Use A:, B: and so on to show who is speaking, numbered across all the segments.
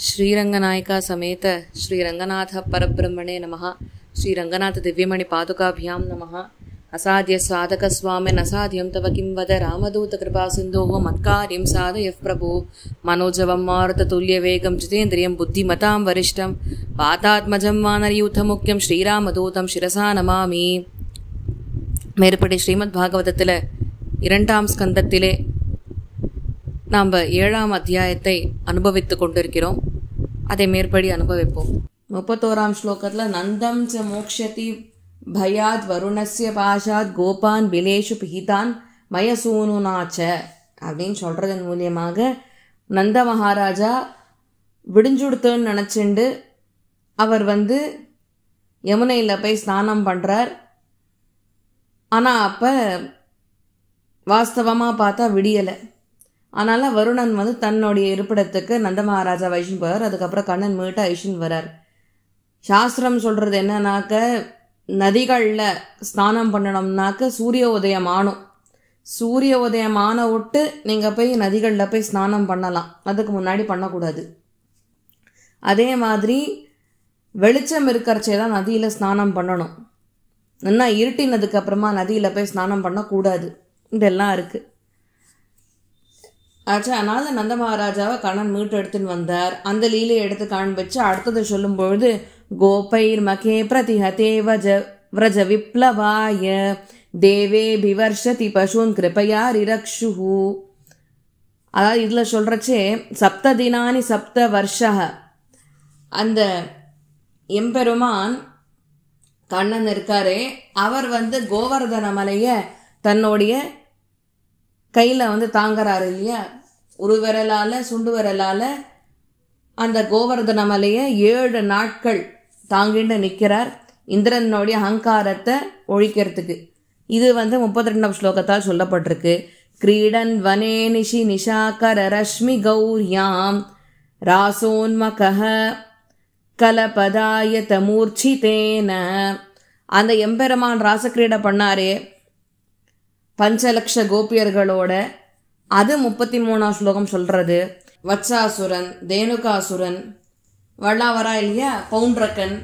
A: श्रीरंगनायिका समेत श्रीरंगनाथ परब्रह्मणे नमः। श्रीरंगनाथ दिव्यमणि पादुकाभ्यां नमः। असाध्य साधक स्वामिन् असाध्यं तव किं वद रामदूत कृपा सिन्धोः मत्कार्यं साधयः प्रभो। मनोजवं मारुततुल्यवेगं जितेन्द्रियं बुद्धिमतां वरिष्ठं वातात्मजं वानरयूथमुख्यं श्रीरामदूतं शिरसा नमामि। மேற்படி ஸ்ரீமத் பாகவதத்தில் 2ஆம் ஸ்கந்தத்திலே நாம் 7ஆம் அத்தியாயத்தை அனுபவித்து கொண்டிருக்கிறோம். அதை மேற்படி அனுபவிப்போம். 31ஆம் ஸ்லோகத்தில் நந்தம் ச மோக்ஷதி பயாத் வருணஸ்ய பாஷாத் கோபான் விலேஷு பிஹிதான் மயசூனுனாச்ச அப்படின்னு சொல்கிறதன் மூலியமாக நந்த மகாராஜா விடிஞ்சுடுத்துன்னு நினச்சிண்டு அவர் யமுனையில் போய் ஸ்நானம் பண்ணுறார். ஆனால் அப்போ வாஸ்தவமாக பார்த்தா விடியலை. அதனால் வருணன் தன்னுடைய இருப்பிடத்துக்கு நந்த மகாராஜா வைஷ்ணு போகிறார். அதுக்கப்புறம் கண்ணன் மீட்ட ஐஷன் வரார். சாஸ்திரம் சொல்கிறது என்னன்னாக்க நதிகளில் ஸ்நானம் பண்ணணும்னாக்க சூரிய உதயம் ஆனும். சூரிய உதயம் ஆன விட்டு நீங்கள் போய் நதிகளில் போய் ஸ்நானம் பண்ணலாம், அதுக்கு முன்னாடி பண்ணக்கூடாது. அதே மாதிரி வெளிச்சம் இருக்கிறச்சே தான் நதியில் ஸ்நானம் பண்ணணும். நல்லா இருட்டினதுக்கு அப்புறமா நதியில் போய் ஸ்நானம் பண்ணக்கூடாது. இதெல்லாம் இருக்குது. ஆச்சா, அதனால் நந்த மகாராஜாவை கண்ணன் மீட்டு எடுத்துன்னு வந்தார். அந்த லீலையை எடுத்து காண்பிச்சு அடுத்தது சொல்லும் பொழுது கோபைர் மகே பிரதிஹதே விரஜ விப்ளவாய தேவே பிவர்ஷதி பசூன் கிருபையா ரிரக்ஷுஹு. அதாவது இதில் சொல்கிறச்சே சப்த தினானி சப்த வருஷ அந்த எம்பெருமான் கண்ணன் இருக்காரே, அவர் கோவர்தன மலையை தன்னுடைய கையில் தாங்கிறாரு இல்லையா. ஒரு விரலால் சுண்டு விரலால் அந்த கோவர்தன மலையை 7 நாட்கள் தாங்கிட்டு நிற்கிறார் இந்திரனுடைய அகங்காரத்தை ஒழிக்கிறதுக்கு. இது 32ஆம் ஸ்லோகத்தால் சொல்லப்பட்டிருக்கு. கிரீடன் வனே நிஷி நிஷாகர ரஷ்மி கௌரியாம் ராசோன்மகஹ கலபதாயத மூர்ச்சிதேன. அந்த எம்பெருமான் ராசக்கிரீடை பண்ணாரே பஞ்சலக்ஷ கோபியர்களோட, அது 33ஆம் ஸ்லோகம் சொல்கிறது. வத்சாசுரன், தேனுகாசுரன், வல்லாவரா இல்லையா, பவுண்ட்ரக்கன்,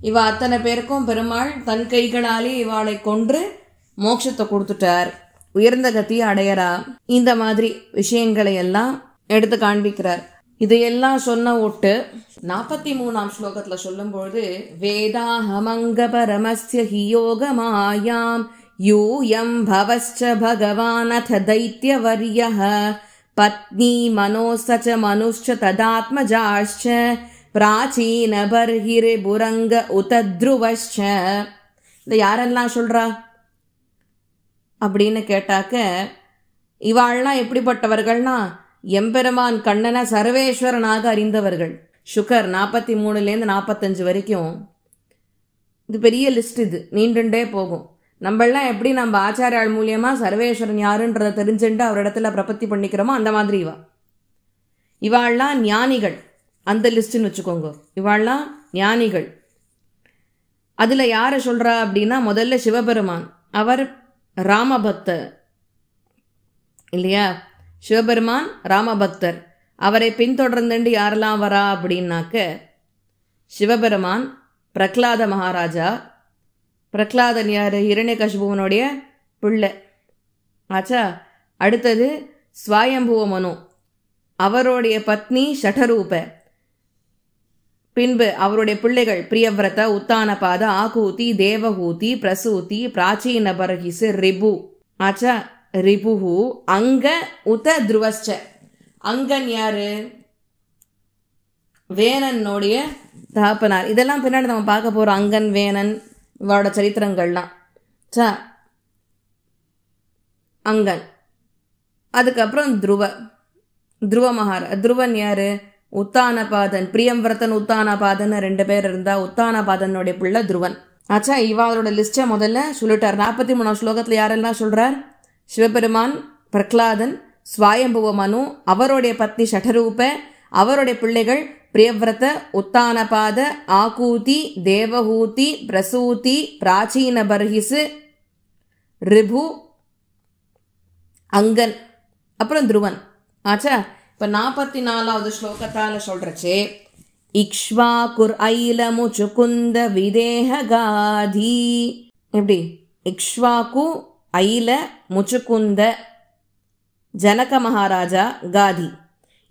A: இவ அத்தனை பேருக்கும் பெருமாள் தன் கைகளாலே இவாளை கொன்று மோட்சத்தை கொடுத்துட்டார், உயர்ந்த கத்தியை அடையறா. இந்த மாதிரி விஷயங்களை எல்லாம் எடுத்து காண்பிக்கிறார். இதையெல்லாம் சொன்ன விட்டு 43ஆம் ஸ்லோகத்தில் சொல்லும்பொழுது வேதாஹமங்க பரமஸ்ய ஹி யோகமாயாம் யூயம் பவஸ்ச பகவானத தைத்யவர்யஹ பத்னி மனோசச மனுஷ்ச ததாத்மஜாஷ்ச பிராச்சீன பர்ஹிரே புரங்க உதத்ருவஷ்ச. இந்த யாரெல்லாம் சொல்கிறா அப்படின்னு கேட்டாக்க, இவாள்லாம் எப்படிப்பட்டவர்கள்னா எம்பெருமான் கண்ணனை சர்வேஸ்வரனாக அறிந்தவர்கள். சுகர் 43லேருந்து 45 வரைக்கும் இது பெரிய லிஸ்ட். இது நீண்டுண்டே போகும். நம்மளாம் எப்படி நம்ம ஆச்சாரியால் மூலியமாக சர்வேஸ்வரன் யாருன்றதை தெரிஞ்சுட்டு அவரிடத்துல பிரபத்தி பண்ணிக்கிறோமோ அந்த மாதிரி இவாள்லாம் ஞானிகள். அந்த லிஸ்ட்டுன்னு வச்சுக்கோங்க. இவாள்லாம் ஞானிகள். அதில் யாரை சொல்கிறா அப்படின்னா முதல்ல சிவபெருமான். அவர் ராமபக்தர் இல்லையா. சிவபெருமான் ராமபக்தர். அவரை பின்தொடர்ந்துண்டு யாரெல்லாம் வரா அப்படின்னாக்க சிவபெருமான், பிரகலாத மகாராஜா. பிரகலாதன் யார்? ஹிரண்யகசிபுவனுடைய பிள்ளை ஆச்சா. அடுத்தது ஸ்வயம்புவ மனு, அவருடைய பத்னி ஷடரூப. பின்பு அவருடைய பிள்ளைகள் பிரியவ்ரத, உத்தானபாத, ஆகூதி, தேவஹூதி, பிரசூதி, பிராச்சீன பர்ஹிசு, ரிபு ஆச்சா. ரிபுஹு அங்க உத துருவஸ்ச. அங்கன் யாரு? வேணனுடைய தகப்பனார். இதெல்லாம் பின்னாடி நம்ம பார்க்க போகிறோம். அங்கன், வேணன், இவரோட சரித்திரங்கள்லாம். அங்கன். அதுக்கப்புறம் துருவன் யாரு? உத்தானபாதன். பிரியம்வரத்தன், உத்தானபாதன் 2 பேர் இருந்தா. உத்தானபாதனுடைய பிள்ளை துருவன் ஆச்சா. இவாளோட லிஸ்டை முதல்ல சொல்லிட்டார். 43ஆம் ஸ்லோகத்தில் யாரெல்லாம் சொல்றார்? சிவபெருமான், பிரகலாதன், ஸ்வயம்புவ மனு, அவருடைய பத்னி ஷடரூப, அவருடைய பிள்ளைகள் பிரியவ்ரத, உத்தானபாத, ஆகூதி, தேவஹூதி, பிரசூதி, பிராச்சீன பர்ஹிசு, ரிபு, அங்கன், அப்புறம் துருவன் ஆச்சா. இப்போ 44வது ஸ்லோகத்தால் சொல்கிறச்சே இக்ஷ்வாகுர் ஐல முச்சுகுந்த விதேஹகாதி. எப்படி? இக்ஷ்வாகு ஐல முச்சுகுந்த ஜனக மகாராஜா காதி.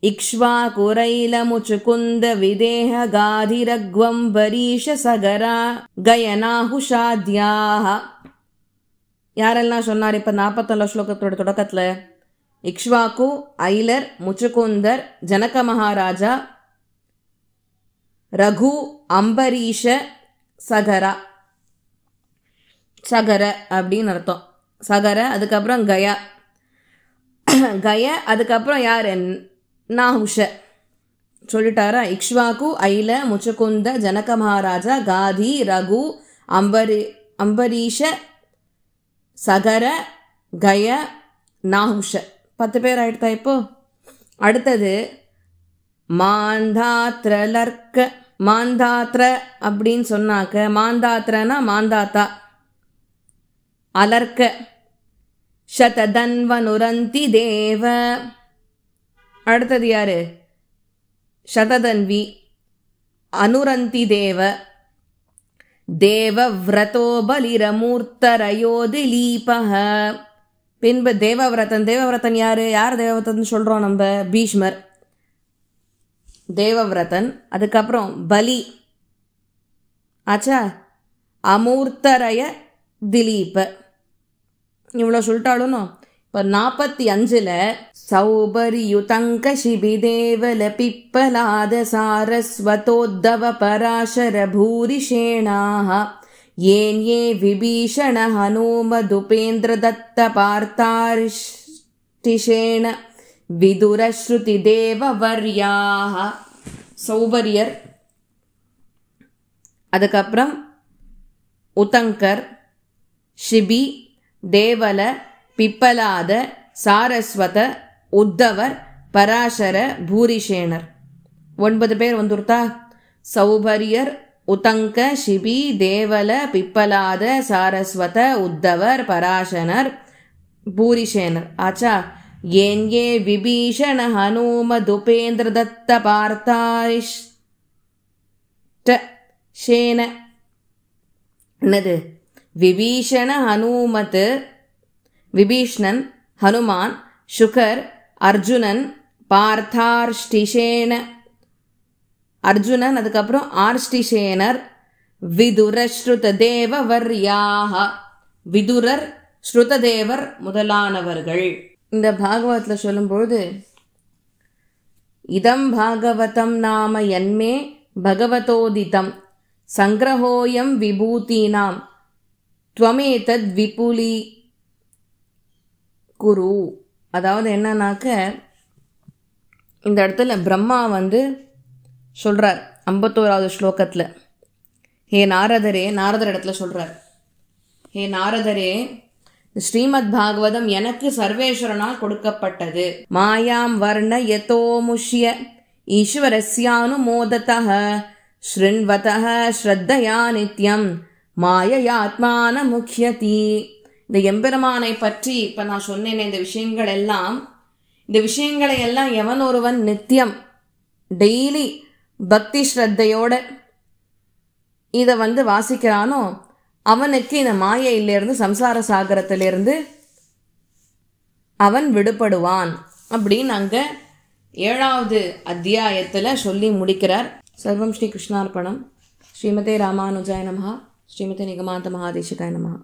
A: இக்ஷ்வாகுரைல முச்சுகுந்த விதேஹ காதி ரக்வம் பரீஷ சகரா கயனாஹுஷாத்யாஹ. யாரெல்லாம் சொன்னார் இப்போ 41 ஸ்லோகத்தோட தொடக்கத்தில்? இக்ஷ்வாகு, ஐலர், முச்சுகுந்தர், ஜனக மகாராஜா, ரகு, அம்பரீஷ, சகரா. சகர அப்படின்னு அர்த்தம். சகர, அதுக்கப்புறம் கயா. கய, அதுக்கப்புறம் யார்? நாஹுஷ. சொல்லிட்டாரா? இக்ஷ்வாகு, ஐல, முச்சுகுந்த, ஜனக மகாராஜா, காதி, ரகு, அம்பரீஷ, சகர, கய, நாஹுஷ. 10 பேர் ஆயிடுதா இப்போ? அடுத்தது மாந்தாத்ரலர்க்க. மாந்தாத்ர அப்படின்னு சொன்னாக்க, மாந்தாத்ரனா மாந்தாத்தா. அலர்க்க சததன்வனுரந்தி தேவ. அடுத்தது யாரு? சததன்வி. அனுரந்தி தேவ. தேவவ்ரதோ பலிரமூர்த்தரயோ திலீபஹ. பின்பு தேவவ்ரதன். தேவவ்ரதன் யாரு? யார் தேவவ்ரதன் சொல்கிறோம் நம்ம? பீஷ்மர். தேவவ்ரதன். அதுக்கப்புறம் பலி ஆச்சா. அமூர்த்தரய திலீப. இவ்வளோ சொல்லிட்டாலும் இப்போ 45ல் சௌபரியுதங்க சிபிதேவல பிப்பலாத சாரஸ்வதோத்தவ பராசர பூரிஷேணாஹ ஏன் ஏ விபீஷண ஹனுமதுபேந்திர தத்த பார்த்தாரிஷ்டிஷேண விதுரஸ்ருதி தேவவர்யாக. சௌபரியர், அதுக்கப்புறம் உதங்கர், ஷிபி, தேவல, பிப்பலாத, சாரஸ்வத, உத்தவர், பராசர, பூரிஷேணர். 9 பேர் வந்துருத்தா? சௌபரியர், உதங்க, ஷிபி, தேவல, பிப்பலாத, சாரஸ்வத, உத்தவர், பராசனர், பூரிஷேணர் ஆச்சா. ஏன் ஏ விபீஷண ஹனுமதுபேந்திர தத்த பார்த்தாரிஷ்டிஷேண. என்னது? விபீஷண ஹனுமத், விபீஷ்ணன், ஹனுமான், சுகர், அர்ஜுனன், பார்த்தார்ஷ்டிஷேன, அர்ஜுனன், அதுக்கப்புறம் ஆர்ஷ்டிஷேனர், விதுர ஸ்ருத தேவவர்யாக. விதுரர், ஸ்ருததேவர் முதலானவர்கள். இந்த பாகவத்தில் சொல்லும்பொழுது இதம் பாகவதம் நாம யன்மே பகவதோதிதம் சங்கிரஹோயம் விபூதீனாம் த்வமேதத் விபுலி குரு. அதாவது என்னன்னாக்க, இந்த இடத்துல பிரம்மா சொல்கிறார் 51வது ஸ்லோகத்தில். ஹே நாரதரே, நாரதர் இடத்துல சொல்கிறார், ஹே நாரதரே, ஸ்ரீமத் பாகவதம் எனக்கு சர்வேஸ்வரனால் கொடுக்கப்பட்டது. மாயாம் வர்ண யதோ முஷ்ய ஈஸ்வரஸ்யானுமோததஹ ஸ்ருண்வதஹ ஸ்ரத்தயா நித்யம் மாயையாத்மான முக்யதி. இந்த எம்பெருமானை பற்றி இப்போ நான் சொன்னேன். இந்த விஷயங்களை எல்லாம் எவன் ஒருவன் நித்தியம் டெய்லி பக்தி ஸ்ரத்தையோட இதை வாசிக்கிறானோ அவனுக்கு இந்த மாயையிலிருந்து, சம்சார சாகரத்திலிருந்து அவன் விடுபடுவான் அப்படின்னு அங்கே 7வது அத்தியாயத்தில் சொல்லி முடிக்கிறார். சர்வம் ஸ்ரீ கிருஷ்ணார்ப்பணம். ஸ்ரீமதே ராமானுஜாய நமஹ. ஸ்ரீமதே நிகமாந்த மகாதேசிகாய நமஹ.